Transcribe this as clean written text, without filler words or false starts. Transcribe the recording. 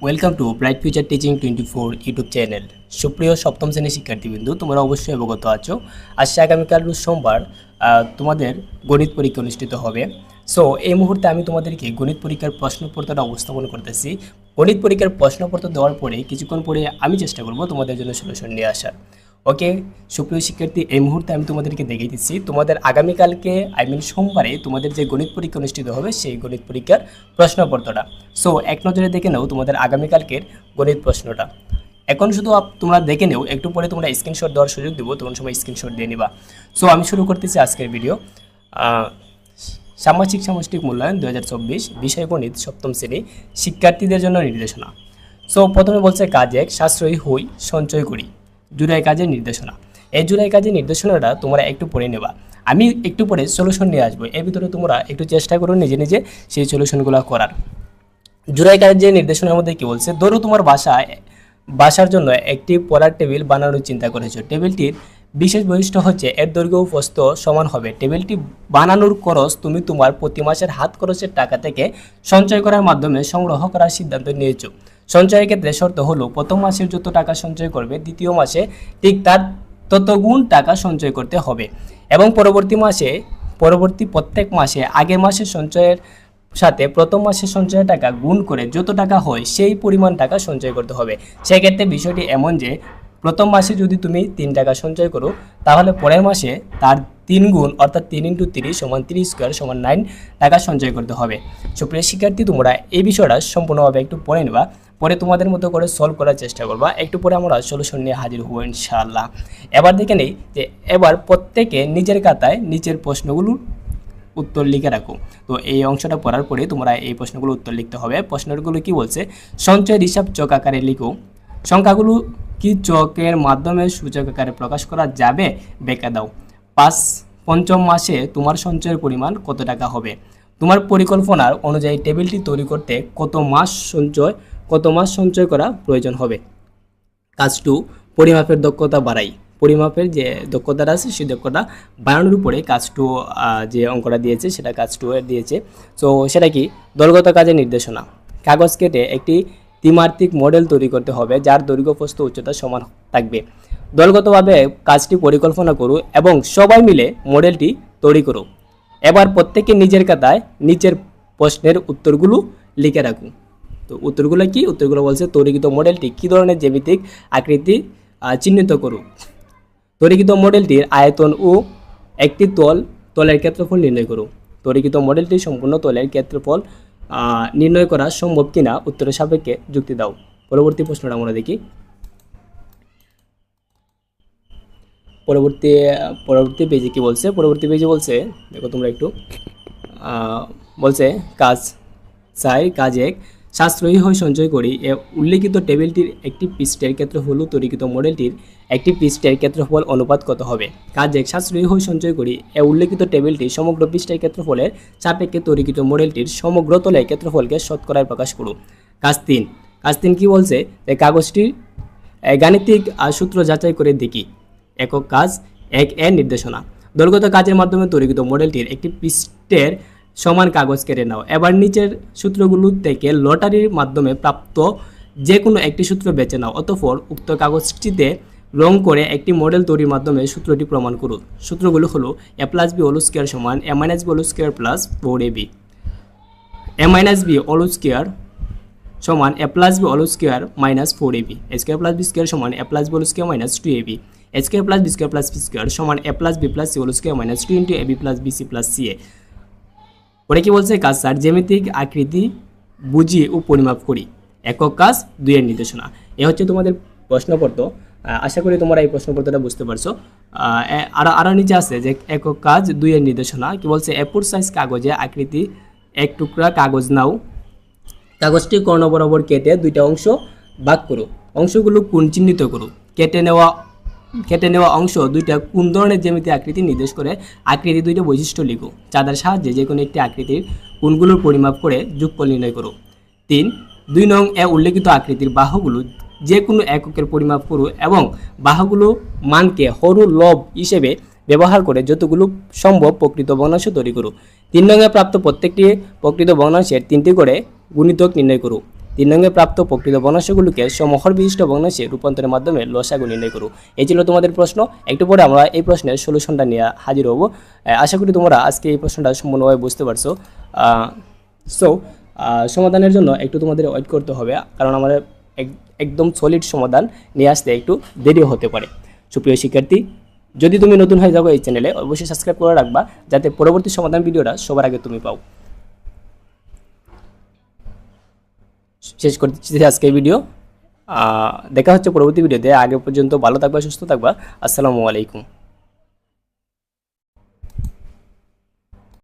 Welcome to bright future teaching 24 YouTube channel. সুপ্রিয় সপ্তম শ্রেণীর শিক্ষার্থীবৃন্দু, তোমরা অবশ্যই অবগত আছো। আজকে আগামীকাল সোমবার তোমাদের গণিত পরীক্ষা অনুষ্ঠিত হবে। সো এই মুহূর্তে আমি তোমাদেরকে গণিত পরীক্ষার প্রশ্নপত্রটা উপস্থাপন করতেছি। গণিত পরীক্ষার প্রশ্নপত্র দেওয়ার পরে কিছুক্ষণ পরে আমি চেষ্টা করব তোমাদের জন্য সলিউশন নিয়ে আসার। ওকে সুপ্রিয় শিক্ষার্থী, এই মুহূর্তে আমি তোমাদেরকে দেখিয়ে দিচ্ছি তোমাদের আগামীকালকে সোমবারে তোমাদের যে গণিত পরীক্ষা অনুষ্ঠিত হবে সেই গণিত পরীক্ষার প্রশ্নপত্রটা। সো এক নজরে দেখে নাও তোমাদের আগামীকালকের গণিত প্রশ্নটা। এখন শুধু তোমরা দেখে নেও, একটু পরে তোমরা স্ক্রিনশট দেওয়ার সুযোগ দেবো, তখন সময় স্ক্রিনশট দিয়ে নিবা। সো আমি শুরু করতেছি আজকের ভিডিও। সামাজিক সামষ্টিক মূল্যায়ন 2024 বিষয় গণিত সপ্তম শ্রেণী শিক্ষার্থীদের জন্য নির্দেশনা। সো প্রথমে বলছে কাজ 1, সাশ্রয়ী হই সঞ্চয় করি। জুলাই কাজের নির্দেশনা। এই জুলাই কাজের নির্দেশনাটা তোমরা একটু পড়ে নেবা, আমি একটু পরে সলিউশন নিয়ে আসবো। এর ভিতরে তোমরা একটু চেষ্টা করো নিজে নিজে সেই সলিউশনগুলো করার। জুলাই কাজের নির্দেশনার মধ্যে কি বলছে, ধরো তোমার বাসার জন্য একটি পড়ার টেবিল বানানোর চিন্তা করেছো। টেবিলটির বিশেষ বৈশিষ্ট্য হচ্ছে এর দৈর্ঘ্য ও প্রস্থ সমান হবে। টেবিলটি বানানোর খরচ তুমি তোমার প্রতি মাসের হাত খরচের টাকা থেকে সঞ্চয় করার মাধ্যমে সংগ্রহ করার সিদ্ধান্ত নিয়েছো। সঞ্চয়ের ক্ষেত্রে শর্ত হলো প্রথম মাসে যত টাকা সঞ্চয় করবে দ্বিতীয় মাসে ঠিক তার তত গুণ টাকা সঞ্চয় করতে হবে এবং পরবর্তী প্রত্যেক মাসে আগের মাসের সঞ্চয়ের সাথে প্রথম মাসের সঞ্চয়ের টাকা গুণ করে যত টাকা হয় সেই পরিমাণ টাকা সঞ্চয় করতে হবে। সেক্ষেত্রে বিষয়টি এমন যে প্রথম মাসে যদি তুমি 3 টাকা সঞ্চয় করো, তাহলে পরের মাসে তার 3 গুণ অর্থাৎ 3 × 30 = 30 স্কোয়ার = 9 টাকা সঞ্চয় করতে হবে। সুপ্রিয় শিক্ষার্থী, তোমরা এই বিষয়টা সম্পূর্ণভাবে একটু পড়ে নেবা, পরে তোমাদের মতো করে সলভ করার চেষ্টা করবা। একটু পরে আমরা সলিউশন নিয়ে হাজির হবো ইনশাআল্লাহ। এবার দেখে নেই যে এবার প্রত্যেকে নিজের খাতায় নিচের প্রশ্নগুলোর উত্তর লিখে রাখো। তো এই অংশটা পড়ার পরে তোমরা এই প্রশ্নগুলো উত্তর লিখতে হবে। প্রশ্নগুলো কি বলছে, সঞ্চয়ের হিসাব চক আকারে লিখো। সংখ্যাগুলো কি চকের মাধ্যমে সূচক আকারে প্রকাশ করা যাবে? ব্যাখ্যা দাও। পঞ্চম মাসে তোমার সঞ্চয়ের পরিমাণ কত টাকা হবে? তোমার পরিকল্পনার অনুযায়ী টেবিলটি তৈরি করতে কত মাস সঞ্চয় করা প্রয়োজন হবে? কাজ 2, পরিমাপের দক্ষতা বাড়াই। পরিমাপের যে দক্ষতাটা আছে সেই দক্ষতা বাড়ানোর উপরে কাজ 2 যে অঙ্কটা দিয়েছে সেটা কাজ 2 এর দিয়েছে। সো সেটা কি, দলগত কাজের নির্দেশনা। কাগজ কেটে একটি ত্রিমাত্রিক মডেল তৈরি করতে হবে যার দৈর্ঘ্য প্রস্থ উচ্চতা সমান থাকবে। দলগতভাবে কাজটি পরিকল্পনা করো এবং সবাই মিলে মডেলটি তৈরি করো। এবার প্রত্যেকে নিজের খাতায় নিচের প্রশ্নের উত্তরগুলো লিখে রাখুন। তো উত্তরগুলো কি? উত্তরগুলো বলছে তৈরিকৃত মডেলটি কী ধরনের জ্যামিতিক আকৃতি চিহ্নিত করুন। তৈরিকৃত মডেলটির আয়তন ও একটি তলের ক্ষেত্রফল নির্ণয় করুন। তৈরিকৃত মডেলটির সম্পূর্ণ তলের ক্ষেত্রফল নির্ণয় করা সম্ভব কিনা উত্তরের সাপেক্ষে যুক্তি দাও। পরবর্তী প্রশ্নটা আমরা দেখি। পরবর্তী পেজে কি বলছে? পরবর্তী পেজে বলছে, দেখো তোমরা একটু, বলছে কাজ 4 কাজ 1, সাশ্রয়ী হয়ে সঞ্চয় করি। উল্লেখিত টেবিলটির একটি পৃষ্ঠের ক্ষেত্রফল ও তৈরিকৃত মডেলটির একটি পৃষ্ঠের ক্ষেত্রফল অনুপাত কত হবে? কাজ 1, সাশ্রয়ী হয়ে সঞ্চয় করি। উল্লেখিত টেবিলটি সমগ্র পৃষ্ঠের ক্ষেত্রফলের সাপেক্ষে তৈরিকৃত মডেলটির সমগ্র তলের ক্ষেত্রফলকে শতকরায় প্রকাশ করুন। কাজ 3 কি বলছে, কাগজটির গাণিতিক সূত্র যাচাই করে দেখি। একক কাজ 1 এর নির্দেশনা। দলগত কাজের মাধ্যমে তৈরিকৃত মডেলটির একটি পৃষ্ঠের সমান কাগজ কেটে নাও। এবার নিচের সূত্রগুলো থেকে লটারির মাধ্যমে প্রাপ্ত যে কোনো একটি সূত্র বেছে নাও। অতঃপর উক্ত কাগজটিতে রং করে একটি মডেল তৈরির মাধ্যমে সূত্রটি প্রমাণ করুন। সূত্রগুলো হলো a + b² = a - b² + 4ab, a - b² = a + b² - 4ab, a² + b² = a + b² - 2ab, a² + b² + c = a + b + c = 2 ab + bc + ca। পরে কি বলছে, কাজ 4, জ্যামিতিক আকৃতি বুঝি ও পরিমাপ করি। একক কাজ 2 এর নির্দেশনা। এ হচ্ছে তোমাদের প্রশ্নপত্র। আশা করি তোমরা এই প্রশ্নপত্রটা বুঝতে পারছো। আরও নিচে আছে যে একক কাজ 2 এর নির্দেশনা কি বলছে, A4 সাইজ কাগজে আকৃতি 1 টুকরা কাগজ নাও। কাগজটি কর্ণ বরাবর কেটে 2টা অংশ ভাগ করো। অংশগুলো কোণ চিহ্নিত করো। কেটে নেওয়া অংশ 2টা কোন ধরনের জ্যামিতিক আকৃতি নির্দেশ করে আকৃতি 2টা বৈশিষ্ট্য লিখো। চাঁদার সাহায্যে যে কোনো একটি আকৃতির কোণগুলোর পরিমাপ করে যোগফল নির্ণয় করো। 2 নং এ উল্লেখিত আকৃতির বাহুগুলো যে কোনো এককের পরিমাপ করো এবং বাহুগুলো মানকে হর ও লব হিসেবে ব্যবহার করে যতগুলো সম্ভব প্রকৃত ভগ্নাংশ তৈরি করো। 3 নং এ প্রাপ্ত প্রত্যেকটি প্রকৃত ভগ্নাংশের 3টি করে গুণিতক নির্ণয় করো। 3 নংয়ে প্রাপ্ত প্রকৃত ভগ্নাংশগুলোকে সমহর বিশিষ্ট ভগ্নাংশে রূপান্তরের মাধ্যমে লসাগু নির্ণয় করো। এই ছিল তোমাদের প্রশ্ন। একটু পরে আমরা এই প্রশ্নের সলিউশনটা নিয়ে হাজির হব। আশা করি তোমরা আজকে এই প্রশ্নটা সম্পূর্ণভাবে বুঝতে পারছো। সো সমাধানের জন্য একটু তোমাদের ওয়েট করতে হবে, কারণ আমাদের একদম সলিড সমাধান নিয়ে আসতে একটু দেরি হতে পারে। সুপ্রিয় শিক্ষার্থী, যদি তুমি নতুন হয়ে যাও এই চ্যানেলে, অবশ্যই সাবস্ক্রাইব করে রাখবা, যাতে পরবর্তী সমাধান ভিডিওটা সবার আগে তুমি পাও। শেষ করতেছি আজকে ভিডিও। দেখা হচ্ছে পরবর্তী ভিডিওতে। আগে পর্যন্ত ভালো থাকবা, সুস্থ থাকবা। আসসালামু আলাইকুম।